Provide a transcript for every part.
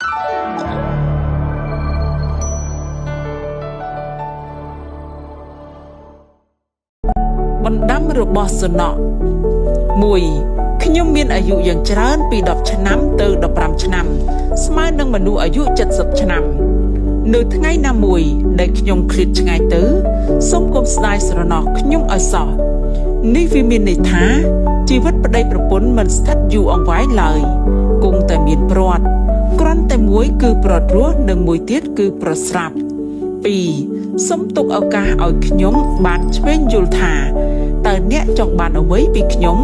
បណ្ដាំរបស់សំណក់មួយខ្ញុំមានអាយុយ៉ាងច្រើនពី10ឆ្នាំទៅ15ឆ្នាំស្មើនឹងមនុស្សអាយុ70ឆ្នាំនៅថ្ងៃណាមួយដែលខ្ញុំឃ្លាតឆ្ងាយទៅសូមកុំស្ដាយស្រណោះខ្ញុំឲ្យសោះនេះវាមានន័យថាជីវិតប្តីប្រពន្ធមិនស្ថិតយូរអង្វែងឡើយគង់តែមានព្រាត់គ្រាន់តែមួយគឺព្រាត់រស់និងមួយទៀតគឺព្រាត់ស្រាប់ 2. សូមទុកឱកាសឲ្យខ្ញុំបានឆ្វេងយល់ថាតើអ្នកចង់បានអ្វីពីខ្ញុំ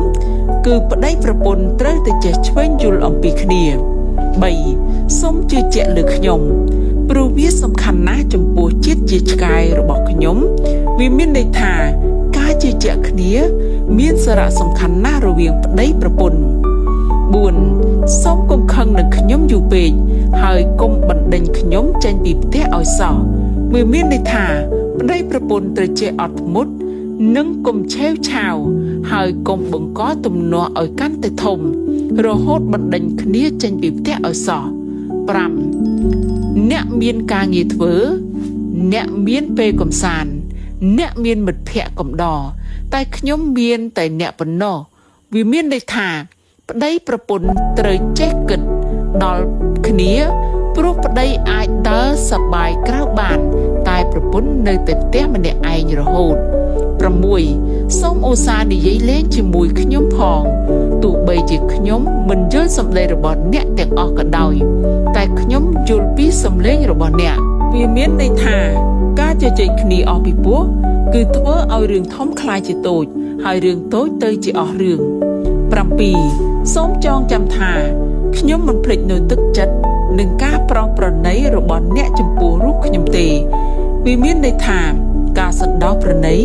គឺប្តីប្រពន្ធត្រូវតែចេះឆ្វេងយល់អំពីគ្នា 3. សូមជឿជាក់លើខ្ញុំព្រោះវាសំខាន់ណាស់ចំពោះជាតិជាឆ្កែរបស់ខ្ញុំវាមានន័យថាការជឿជាក់គ្នាមានសារៈសំខាន់ណាស់រវាងប្តីប្រពន្ធ 4. សូមកុំខឹងនឹងខ្ញុំយូរពេកហើយកុំបណ្ដេញខ្ញុំចេញពីផ្ទះឲ្យសោះវាមានន័យថាប្តីប្រពន្ធត្រូវចេះអត់ធ្មត់និងកុំឆេវឆាវហើយកុំបង្កទំនាស់ឲ្យកាន់តែធំរហូតបណ្ដេញគ្នាចេញពីផ្ទះឲ្យសោះ 5. អ្នកមានការងារធ្វើអ្នកមានពេលកំសាន្តអ្នកមានមិត្តភ័ក្តិកំដរតែខ្ញុំមានតែអ្នកប៉ុណ្ណោះវាមានន័យថាប្តីប្រពន្ធត្រូវចេះគិតដល់គ្នាព្រោះប្តីអាចដើរសប្បាយក្រៅបានតែប្រពន្ធនៅតែផ្ទះម្នាក់ឯងរហូត 6. សូមឧស្សាហ៍និយាយលេងជាមួយខ្ញុំផងទោះបីជាខ្ញុំមិនយល់សម្ដីរបស់អ្នកទាំងអស់ក៏ដោយតែខ្ញុំយល់ពីសម្លេងរបស់អ្នកវាមានន័យថាការជជែកគ្នាអស់ពីពោះគឺធ្វើឲ្យរឿងធំខ្លាយជាតូចហើយរឿងតូចទៅជាអស់រឿង 7. សូមចងចាំថាខ្ញុំមិនភ្លេចនូវទឹកចិត្តនិងការប្រោសប្រណីរបស់អ្នកចំពោះរូបខ្ញុំទេវាមានន័យថាការសន្តោសប្រណី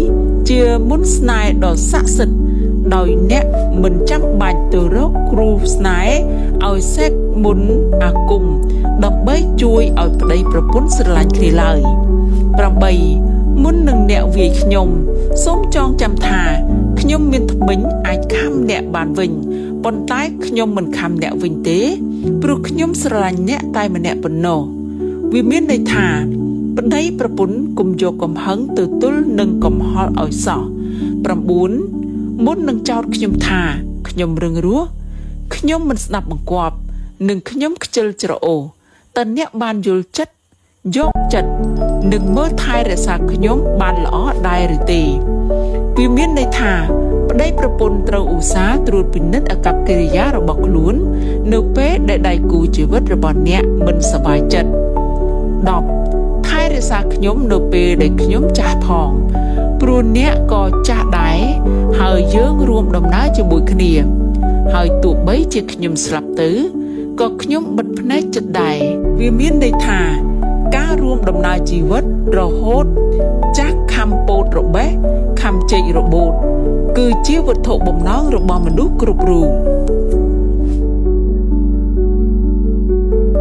ជាមុនស្នេហ៍ដ៏ស័ក្តិសិទ្ធិដោយអ្នកមិនចាំបាច់ទៅរកគ្រូស្នេហ៍ឲ្យសេកមុនអាគមដើម្បីជួយឲ្យប្តីប្រពន្ធស្រឡាញ់គ្នាឡើយ 8. មុននឹងអ្នកវាយខ្ញុំសូមចងចាំថាខ្ញុំមានថ្មិញអាចខំអ្នកបានវិញប៉ុន្តែខ្ញុំមិនខំអ្នកវិញទេព្រោះខ្ញុំស្រឡាញ់អ្នកតែម្នាក់ប៉ុណ្ណោះវាមានន័យថាប្តីប្រពន្ធកុំយកកំហឹងទៅទល់នឹងកំហល់ឲ្យសោះ 9. មុននឹងចោទខ្ញុំថាខ្ញុំរឹងរូសខ្ញុំមិនស្ដាប់បង្គាប់និងខ្ញុំខ្ជិលច្រអូសតើអ្នកបានយល់ចិត្តយកចិត្តនិងមើលថែរក្សាខ្ញុំបានល្អដែរឬទេវាមានន័យថាប្តីប្រពន្ធត្រូវឧស្សាហ៍ត្រួតពិនិត្យអាកប្បកិរិយារបស់ខ្លួននៅពេលដែលដៃគូជីវិតរបស់អ្នកមិនសប្បាយចិត្ត 10. ថែរក្សាខ្ញុំនៅពេលដែលខ្ញុំចាស់ផងព្រោះអ្នកក៏ចាស់ដែរហើយយើងរួមដំណើរជាមួយគ្នាហើយទោះបីជាខ្ញុំស្លាប់ទៅក៏ខ្ញុំបិទភ្នែកចិត្តដែរវាមានន័យថាការរួមដំណើរជីវិតរហូតចាស់ខំពោតរបេះខំជែករបូតគឺជាវត្ថុបំណងរបស់មនុស្សគ្រប់រូប